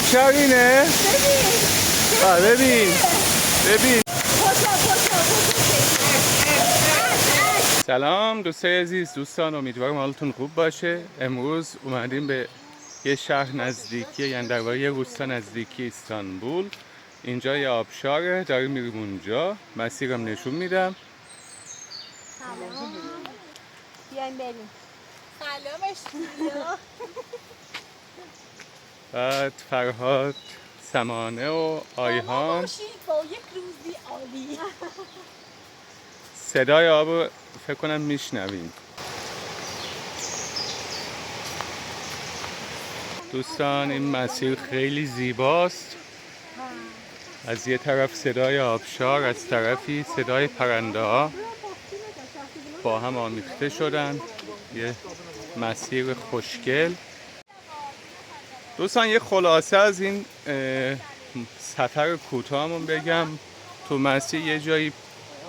آبشار اینه؟ ببین ببین. سلام دوستای عزیز، دوستان، امیدوارم حالتون خوب باشه. امروز اومدیم به یه شهر نزدیکی، یعنی در واقع یه روستا نزدیکی استانبول. اینجا یه آبشاره، داریم میریم اونجا. مسیرم نشون میدم. سلام، بیاین بریم. سلامش. بعد فرهاد، سمانه و آیهان. باشید با یک روزی عالی. صدای آب رو فکر کنم میشنویم. دوستان این مسیر خیلی زیباست. از یه طرف صدای آبشار، از طرفی صدای پرنده ها با هم آمیخته شدن. یه مسیر خوشگل. دوستان یه خلاصه از این سفر کوتاهمون بگم. تو مسیر یه جایی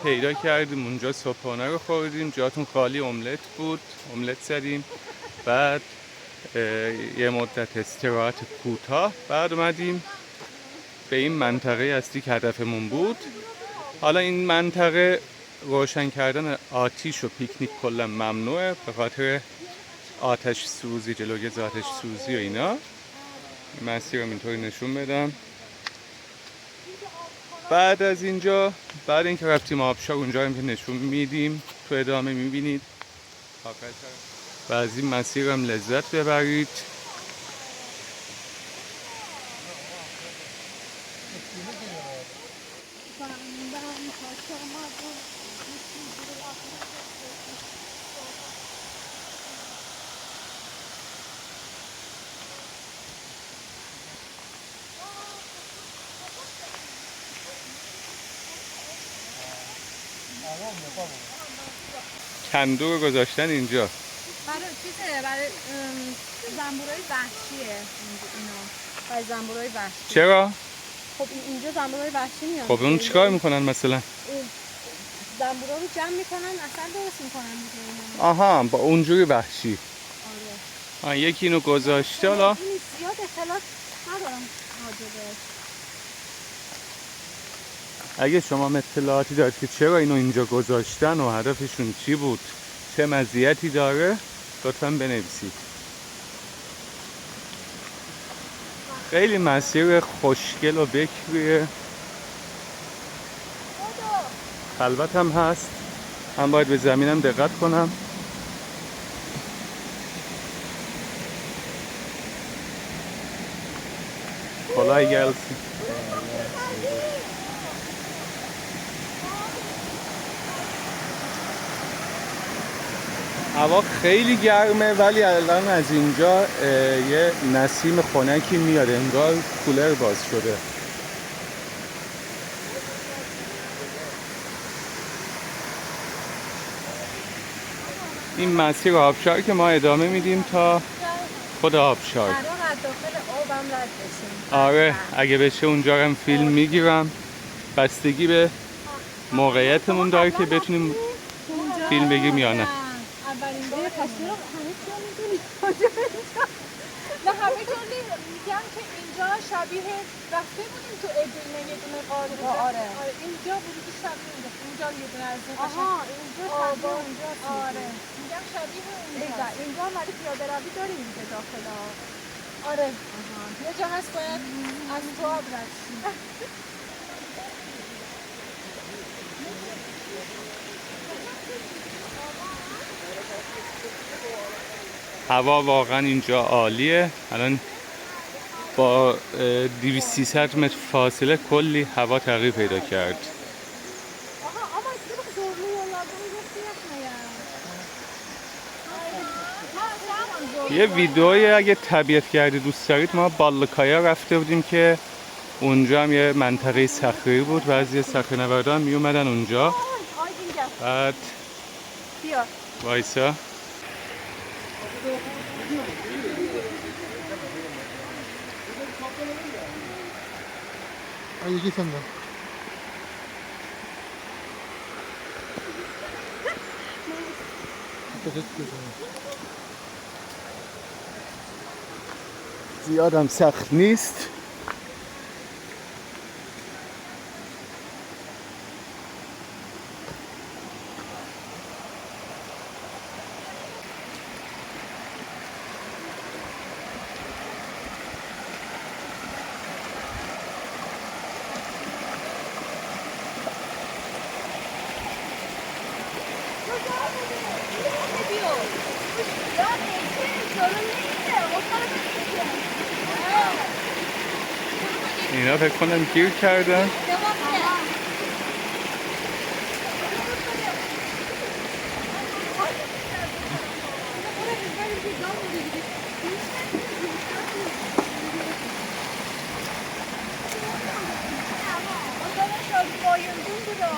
پیدا کردیم، اونجا صبحانه رو خوردیم، جاتون خالی، املت بود، املت زدیم. بعد یه مدت استراحت کوتاه، بعد اومدیم به این منطقه اصلی که هدفمون بود. حالا این منطقه روشن کردن آتیش و پیکنیک کلا ممنوعه به خاطر آتش سوزی، جلوگیری آتش سوزی و اینا. مسیر رو اینطوری نشون بدم. بعد از اینجا، بعد اینکه رفتیم آبشار، اونجا هم که نشون میدیم تو ادامه میبینید. و از این مسیر هم لذت ببرید. کندو رو گذاشتن اینجا. برای چیزه، برای زنبورای وحشیه اینا. برای زنبورای وحشی. چرا؟ خب اینجا زنبورای وحشی میان. خب اون چیکار میکنن مثلا؟ زنبورا رو جمع میکنن، اصلا درست میکنن دیگه. آها، با اونجوری وحشی. آره. یکی اینو گذاشته. حالا زیاد اطلاعات ندارم راجبش. اگه شما اطلاعاتی دارید که چرا اینو اینجا گذاشتن و هدفشون چی بود، چه مزیتی داره، لطفاً بنویسید. خیلی مسیر خوشگل و بکریه. خلوت هم هست. من باید به زمینم دقت کنم. kolay gelsin. هوا خیلی گرمه ولی الان از اینجا یه نسیم خنکی میاد، انگار کولر باز شده. این مسیر آبشار که ما ادامه میدیم تا خود آبشار. آره اگه بشه اونجا هم فیلم میگیرم. بستگی به موقعیتمون داره که بتونیم فیلم بگیریم یا نه. اولین بار تصویر همه چی رو میدونی و همه جا میگم که اینجا شبیه رفته بودیم تو ادینه یه دونه قاره. آره اینجا بودی شبیه اینجا یه دونه از این قشنگ. اینجا شبیه اونجا. آره میگم شبیه اونجا. اینجا ولی پیاده روی داریم دیگه داخل. آره یه جا هست باید از تو آب رد شیم. هوا واقعا اینجا عالیه. الان با 200-300 متر فاصله کلی هوا تغییر پیدا کرد. یه ویدئوی اگه طبیعت گردی دوست دارید، ما بالکایا رفته بودیم که اونجا هم یه منطقه صخره‌ای بود، بعضی صخره‌نوردان می اومدن اونجا. بعد وایسا یکی سنده زیادم سخت نیست. Ya geçin sorun değil de o tarafa geçin. اینا فکر کنم گیر کردن. Devam et. Arkadaşlar bayıldım bura.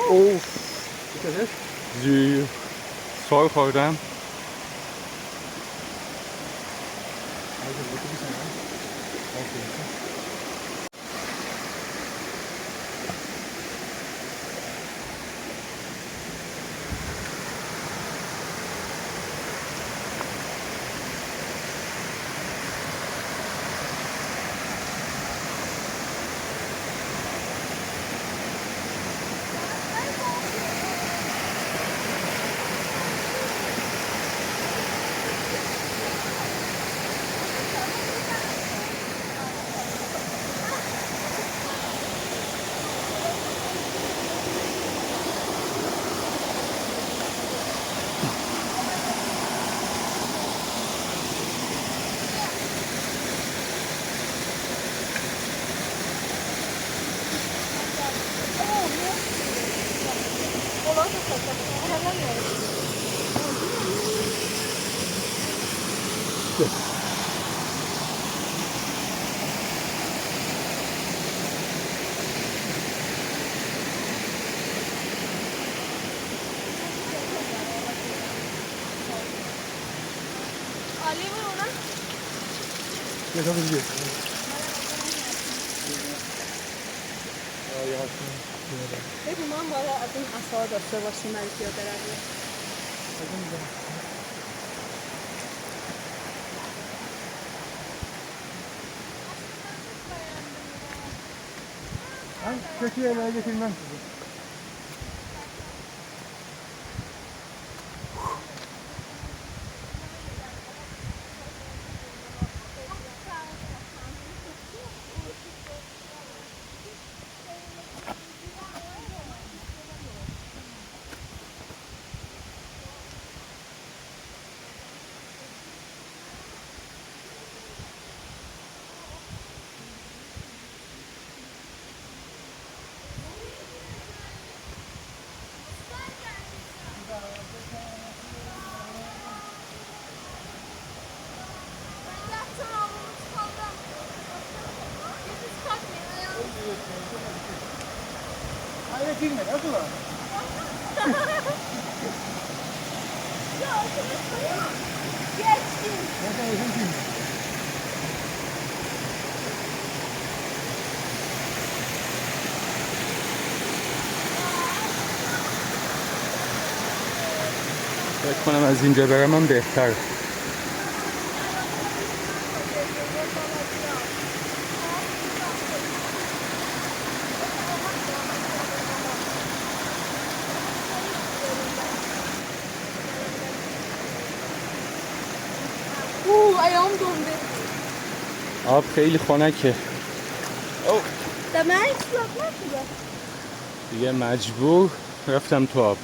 اوف سال خوردم. Ali mi ona? Yapabiliyor. بگو من باید از این عصا داشته باشیم برای پیاده روی. Ben kötü yerlere getirmem sizi. Hayır girme, nasıl var? Geçtim. Zaten uzun girme. فکر کنم از اینجا برم هم بهتر. Ayağım dondu. آب خیلی خنکه. Demek ıslatmak mı? دیگه مجبور رفتم تو آب.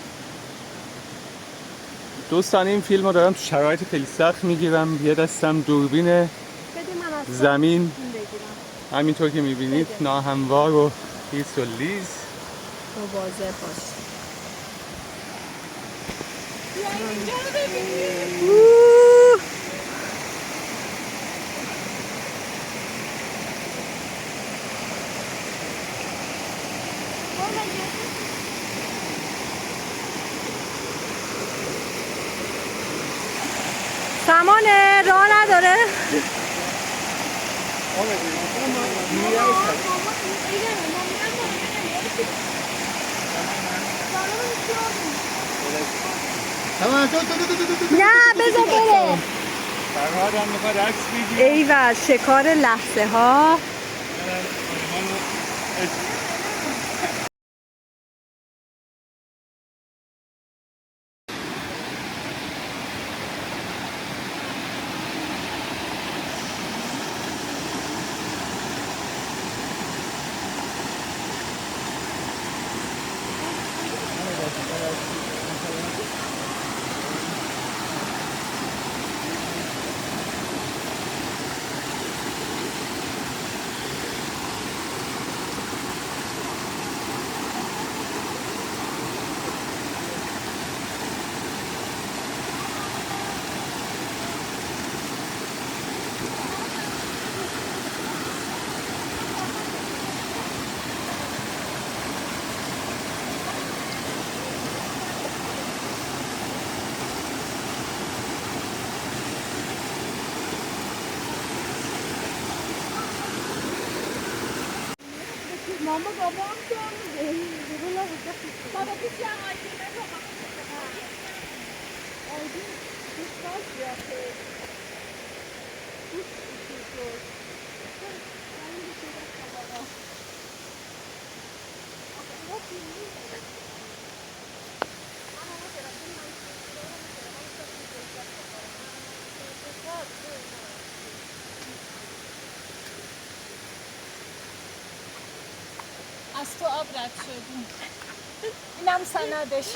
دوستان این فیلم رو دارم تو شرایط خیلی سخت میگیرم. یه دستم دوربین Bedi من از زمین بگیرم. همینطور که میبینید ناهموار و خیس و لیز. مواظب باش. یا اینجا رو ببینید. سمانه راه نداره. Tamam, dur. نه بذار بره. فرهاد هم میخواد عکس بگیره. ایول شکار لحظه ها. Ama babam görmedi. Bunlar burada. Baba bir şey aydınlar baba. Aydın bir saat yaptı. از تو آب رد شدیم اینم سندش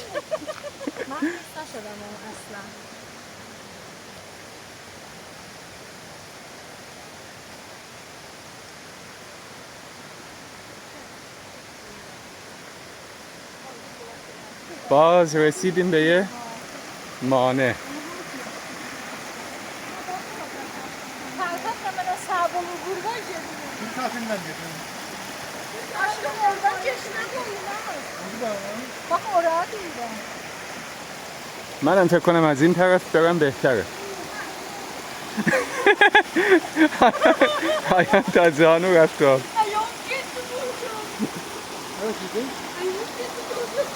من خیست نشدم اصلا باز رسیدیم به یه مانع. Kalkak hemen hesabımı burada yedim. Bir saatinden geçelim. Aşkım oradan geçine koyulamaz. Hadi bakalım. Bak oraya değilim. منم فکر کنم از این طرف برم بهتره. hayat از آنو رفت آب. Ayol gitti buldum. Evet gidelim. Ayol gitti buldum.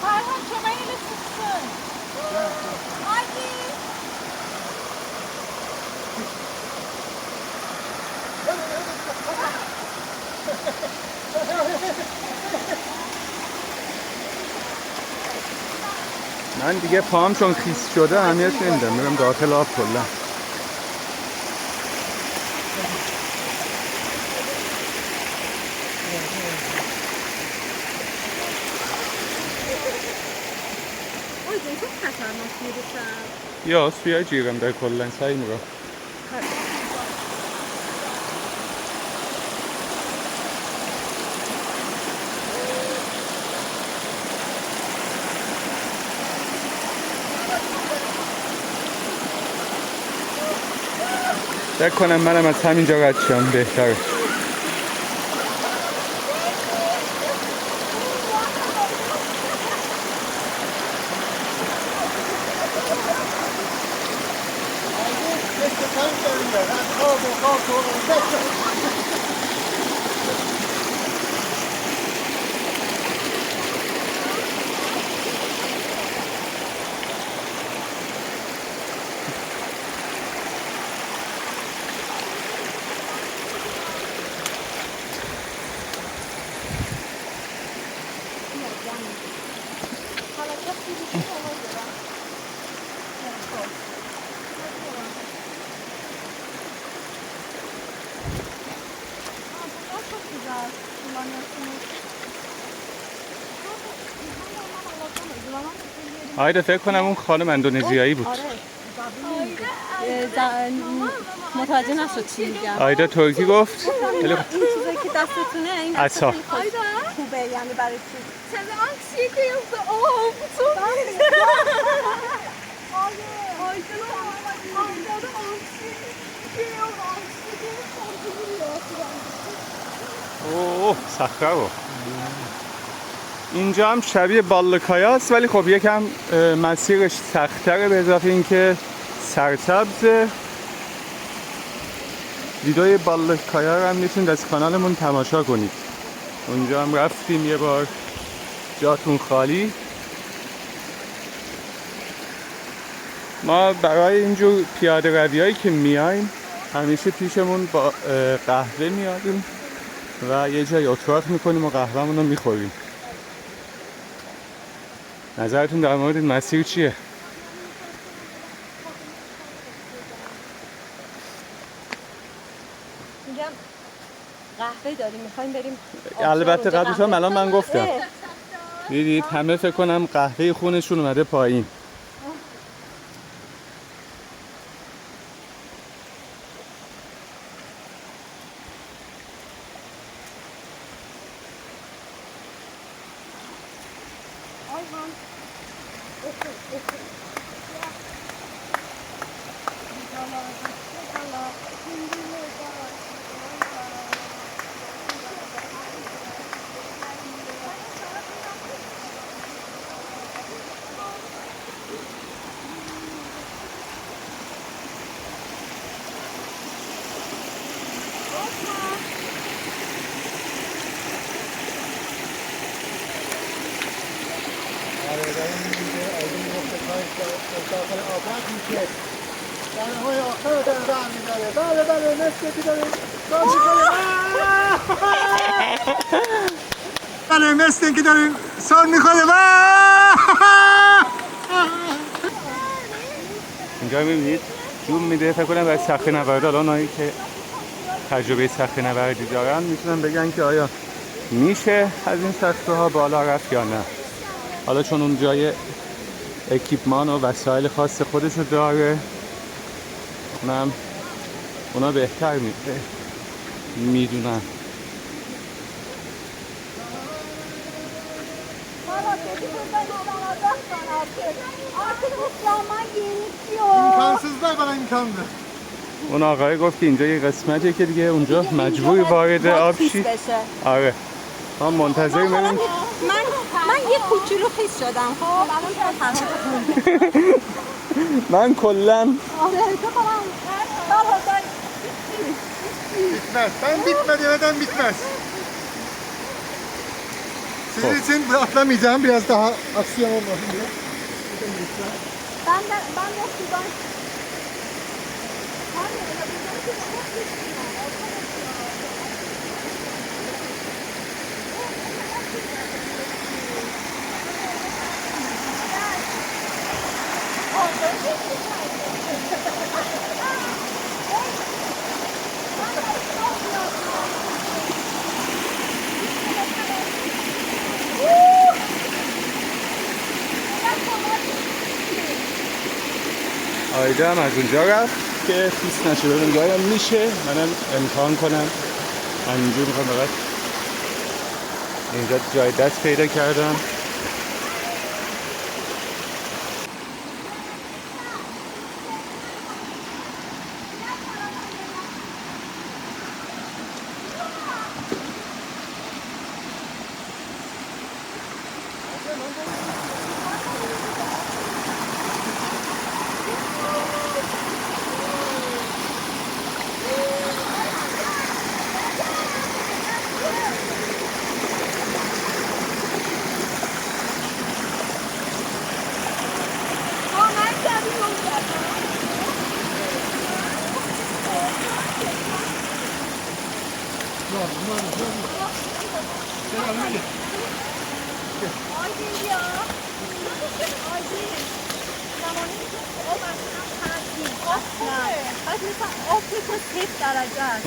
Ferhan çömeğiyle çıksın. Hadi. من دیگه پام چون خیس شده اهمیت نمیدم، میرم داخل آب کلا. Oydun çok خطرناک میرسم. یا سویا جیرم در کلا سعی میرم. فکر کنم منم از همینجا رد شم بهتره. Keşke sen gelin ya. Kalk. Kalacak bir şey ona göre. Bunlar çok güzel kullanıyorsunuz. آیده فکر کنم اون خانم اندونزیایی بود. متوجه نشد چی میگم. آیده ترکی گفت. این چیزایی که دستتونه این عصا. خیلی خوبه یعنی برای چی؟ Sen anksiyete yaptı. Oh bu çok güzel. Aydın Aydın anksiyete yok. Anksiyete korkuluyor. اوه صخره رو. اینجا هم شبیه بالکایا است ولی خب یکم مسیرش سخت‌تره به اضافه اینکه سرسبزه. ویدیوی بالکایا رو هم میتونید از کانالمون تماشا کنید. اونجا هم رفتیم یه بار، جاتون خالی. ما برای اینجور پیاده رویایی که میایم همیشه پیشمون با قهوه میاریم و یه جای اتراق میکنیم و قهوه‌مون رو میخوریم. نظرتون در مورد این مسیر چیه؟ میگم قهوه داریم میخوایم بریم. البته آبشار قبلش هم الان من گفتم. اه. دیدید همه فکر کنم قهوه خونشون اومده پایین. داخل آب میشه دانه‌های آخر رو داره برم می‌داره. بله مثل که داره کار می‌کنه. بله مثل اینکه داره سر می‌خوره. اینجا می‌بینید جون میده. فکر کنم برای صخره نورد الان اونایی که تجربه صخره نوردی دارن میتونن بگن که آیا میشه از این صخره ها بالا رفت یا نه. حالا چون اون جای اکیپمان و وسایل خاص خودشو داره، اونم اونا بهتر میدونن. İmkansızlar bana imkandı. اون آقای گفت که اینجا یه قسمتیه که دیگه اونجا مجبوری وارد آب شی. آره ما منتظر ببینیم. من یه کوچولو خیس شدم. خب الان من کلا Bitmez. Ben bitmedi demeden bitmez. Sizin için atlamayacağım. Biraz daha aksiyon olmasın diye. ben de sudan آیده هم از اونجا رفت که پیس نشه. ببینید آیا میشه. منم امتحان کنم. همینجور میخوام فقط اینجا جای دست پیدا کردم.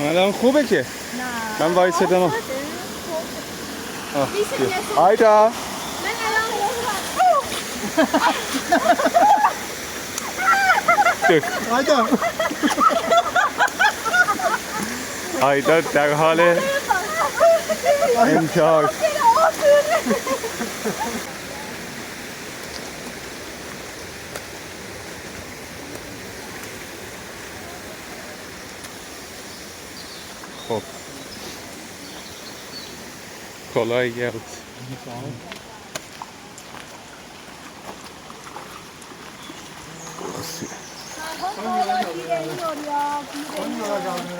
الان خوبه که من وایسادم. آیدا Hayda. آیدا در حال انتحار. خب کلاه گرد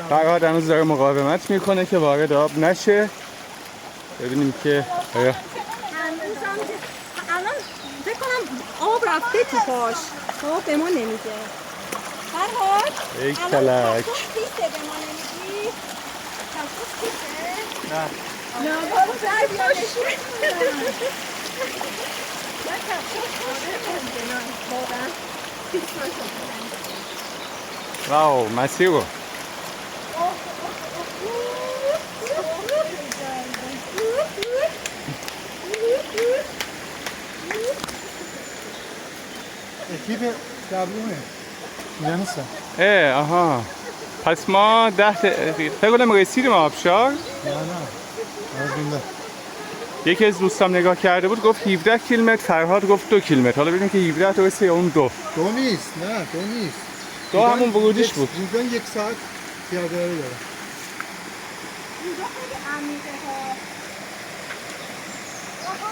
فرهاد هنوز داره مقاومت میکنه که وارد آب نشه. ببینیم که آیا الان فکر کنم آب رفته تو پاش. خب به ما نمیگه. فرهاد یک کلک. خیسته به ما نمیگی؟ کفش خیسته؟ نه. نه بابا در بیاشی. نه کفش خیسته. نه واقعا واو مسیر رو Ekip Dublin. Yanısa. آها پس ما 10 دقیقه فکر کنم رسیدیم آبشار. نه از بنده. یکی از دوستام نگاه کرده بود گفت 17 کیلومتر، فرهاد گفت 2 کیلومتر. حالا ببینیم که 17 درسته یا اون 2. دو نیست. نه دو نیست. دو همون ورودیش بود. اینجا یک ساعت پیاده روی داره. اینجا خیلی عمیقه ها. آها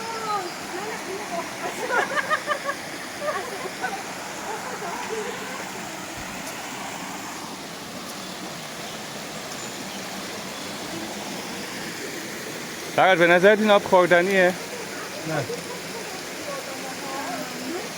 فرهاد به نظرت این آب خوردنیه؟ نه.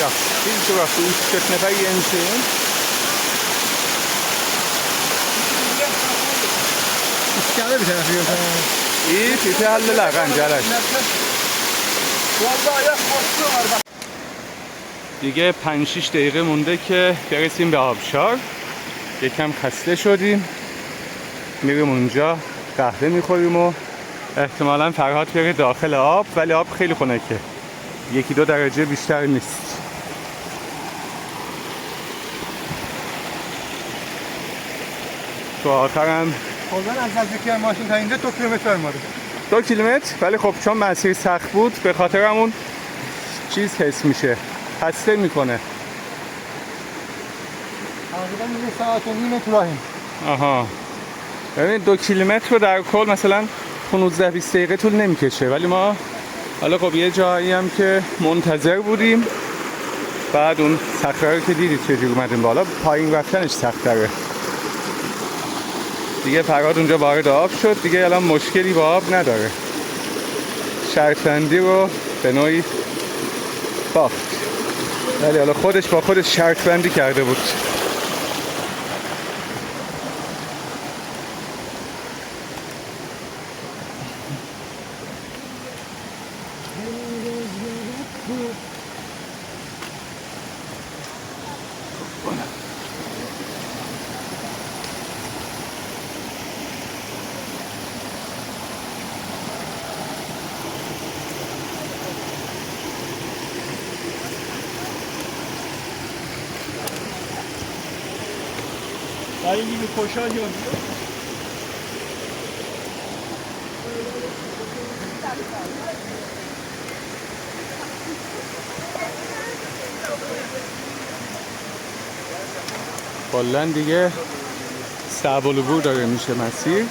ja, viel sogar Fußschritt bei Ihnen sehen. İskele bir tarafı yok. İyi, bir halleler kancalar. دیگه 5-6 دقیقه مونده که برسیم به آبشار. یکم خسته شدیم، میریم اونجا قهوه میخوریم و احتمالا فرهاد بره داخل آب، ولی آب خیلی خنکه، 1-2 درجه بیشتر نیست. تو آخرم کلا از نزدیکی ماشین تا اینجا 2 کیلومتر اومده. 2 کیلومتر، ولی خب چون مسیر سخت بود به خاطر همون چیز حس میشه، خسته میکنه. تقریبا 1 ساعت و نیم تو راهیم. آها، ببین 2 کیلومتر رو در کل مثلا 15-20 دقیقه طول نمیکشه، ولی ما حالا خب یه جایی هم که منتظر بودیم، بعد اون صخره رو که دیدید چجوری اومدیم بالا، پایین رفتنش سخت‌تره. دیگه فرهاد اونجا وارد آب شد، دیگه الان مشکلی با آب نداره. شرط بندی رو به نوعی باخت، ولی حالا خودش با خودش شرط بندی کرده بود. Dayı gibi koşuyor. کلا دیگه صعب العبور داره میشه مسیر.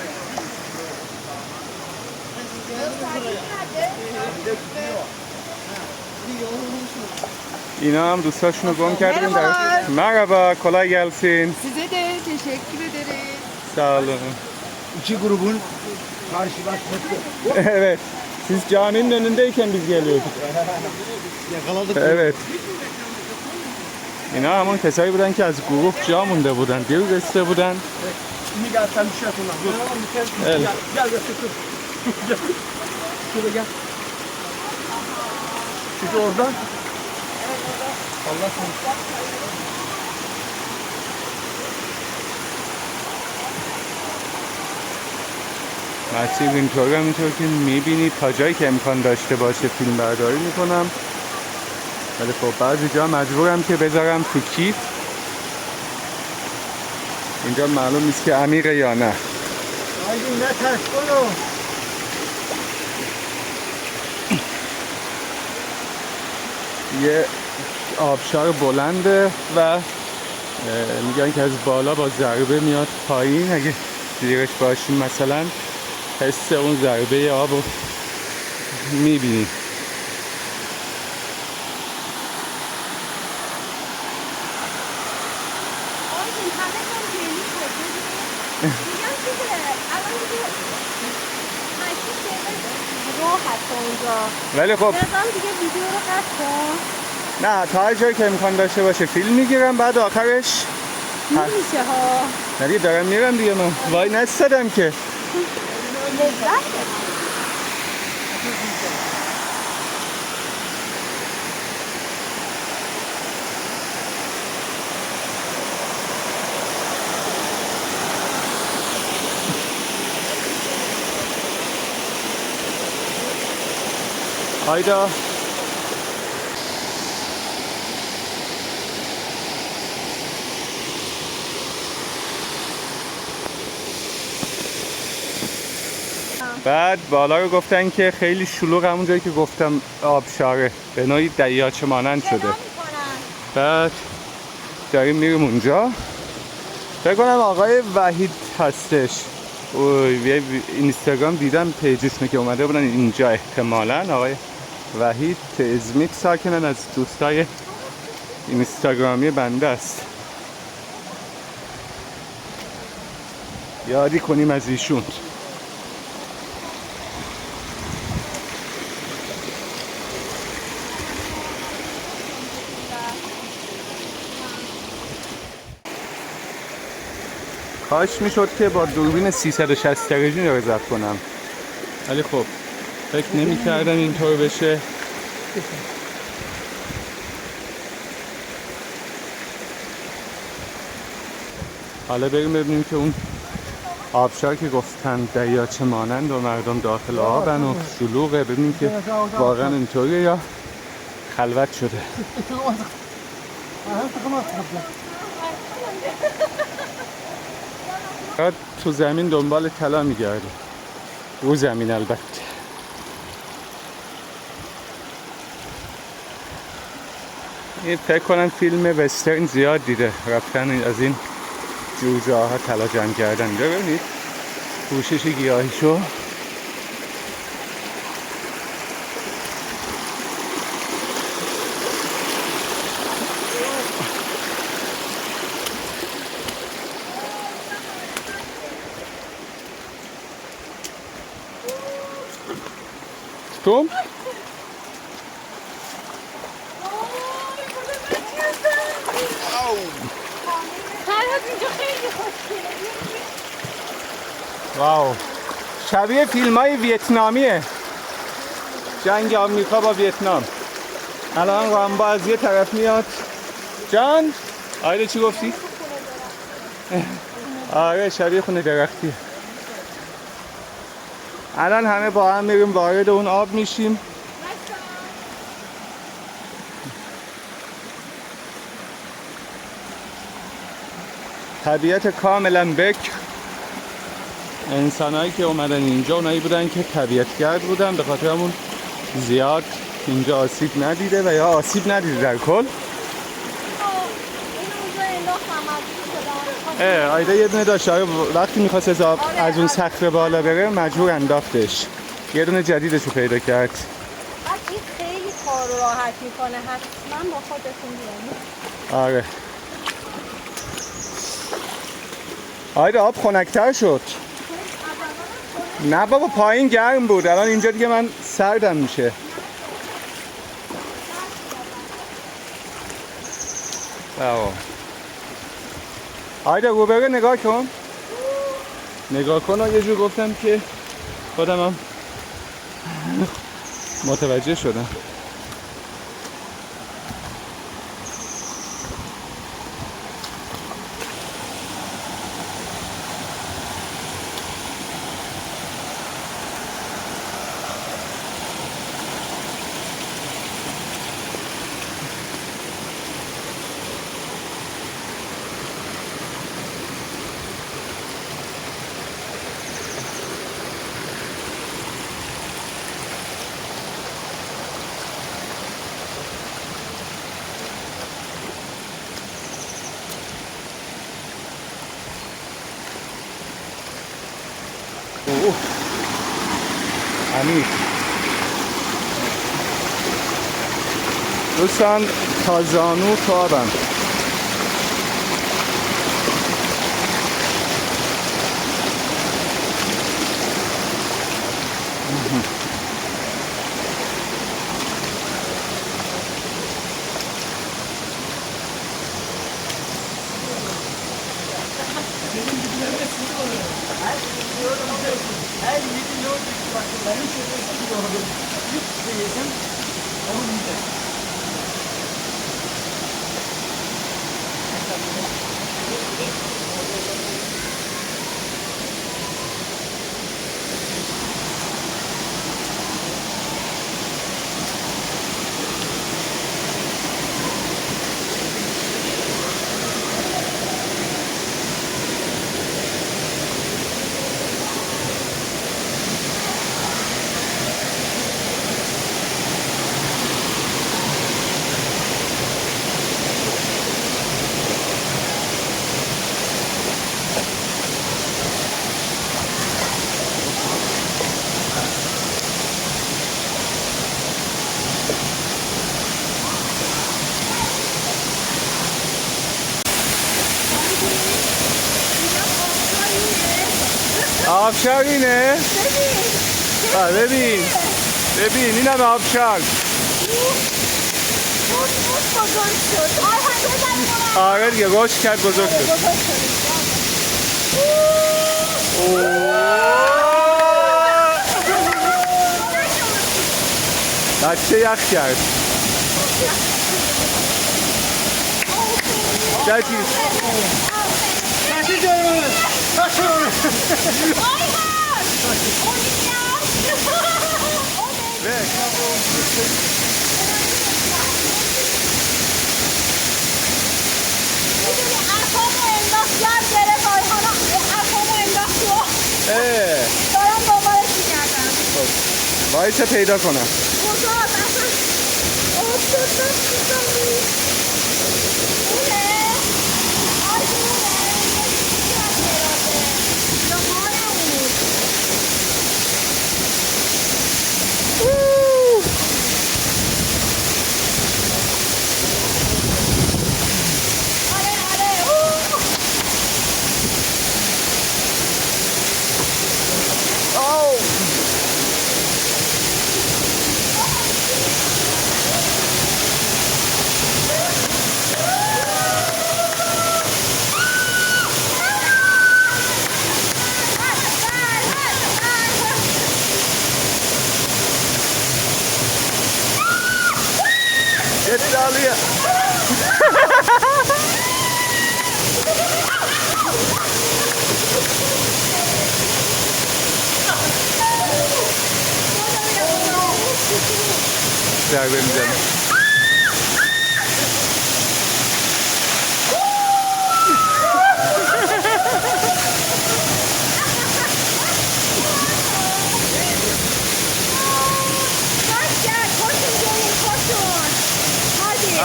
اینا هم دوستاشونو گم کردیم. Merhaba, kolay gelsin. Size de teşekkür ederiz. Sağ olun. İki grubun karşılaşması. Evet, siz caminin önündeyken biz geliyorduk. Yakaladık. Evet. اینا همون کسایی بودن که از گروه جا مونده بودن، دیر رسیده بودن. Şimdi gel sen bir şey yapın lan. Evet. Gel gel dur. Gel. Şuraya gel. Çünkü oradan. Allah seni. مسیر اینطوری همینطور که میبینید تا جایی که امکان داشته باشه فیلم برداری میکنم، ولی خب بعضی جا مجبورم که بذارم تو کیف. اینجا معلوم نیست که عمیقه یا نه. Aydın ne ters konu. یه آبشار بلنده و میگن که از بالا با ضربه میاد پایین. اگه زیرش باشیم مثلا حس اون ضربه آب رو میبینیم. آیدین همه کن گلی شد. میگم چیزه الان دیگه 8 دقیقه راه هست تا اونجا. ولی خب نظام دیگه ویدیو رو قطع کن. نه، تا هر جایی که امکان داشته باشه فیلم میگیرم، بعد آخرش نمیشه ها. نه دیگه دارم میرم دیگه. من وای نستدم که. لذت آیدا بعد بالا رو گفتن که خیلی شلوغ، همون جایی که گفتم آبشاره، به نوعی دریاچه مانند شده. بعد داریم میریم اونجا. فکر کنم آقای وحید هستش. یه اینستاگرام دیدم پیجشونه که اومده بودن اینجا، احتمالاً آقای وحید ازمیت ساکنن، از دوستای اینستاگرامی بنده است. یادی کنیم از ایشون. کاش میشد که با دوربین 360 درجه رو ضبط کنم، ولی خب فکر نمی کردم اینطور بشه. حالا بریم ببینیم که اون آبشار که گفتن دریاچه مانند و مردم داخل آبن و شلوغه، ببینیم که واقعا اینطوریه یا خلوت شده. فقط تو زمین دنبال طلا میگرده، رو زمین البته. این فکر کنم فیلم وسترن زیاد دیده، رفتن از این جور جاها طلا جمع کردن. ببینید پوشش گیاهیشو. توم؟ فرهاد اینجا خیلی خوشگله. واو، شبیه فیلم های ویتنامیه، جنگ آمریکا با ویتنام. الان رامبو از یه طرف میاد. جان آیده چی گفتی؟ آره شبیه خونه درختیه. الان همه با هم میریم وارد اون آب میشیم. طبیعت کاملا بکر. انسانایی که اومدن اینجا اونایی بودن که طبیعتگرد بودن، به خاطر همون زیاد اینجا آسیب ندیده و یا آسیب ندیده در کل. آیده یه دونه داشت، وقتی میخواست از اون صخره بالا بره مجبور انداختش، یه دونه جدیدش رو پیدا کرد. بعد این خیلی کار رو راحت میکنه، حتما با خودتون بیارید. آره آیده آب خنک‌تر شد. نه بابا پایین گرم بود، الان اینجا دیگه من سردم میشه. آیده رو بره نگاه کن. نگاه کن و یه جور گفتم که خودم هم متوجه شدم. عمیق. دوستان تا زانو تو آبم. آبشار اینه؟ ببین ببین این هم آبشار. آره دیگه رشد کرد بزرگ شد. بچه یخ کرد. جدی Taşı canım. Taşı onu. ver. دارم دنبالش می‌گردم. وایسا پیدا کنم. کجا اصلا افتادم تو اونه آی اونه یا مال اون آره اوه. Get down here. ضربه میزنه.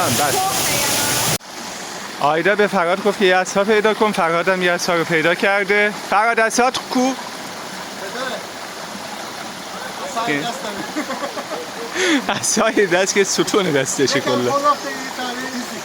بس. آیدا به فرهاد گفت که یه عصا پیدا کن. فرهاد هم یه عصا رو پیدا کرده. فرهاد عصات کو؟ Sayın عصای دست که ستون دستشه کلا. Fotoğrafta iyi tane izle.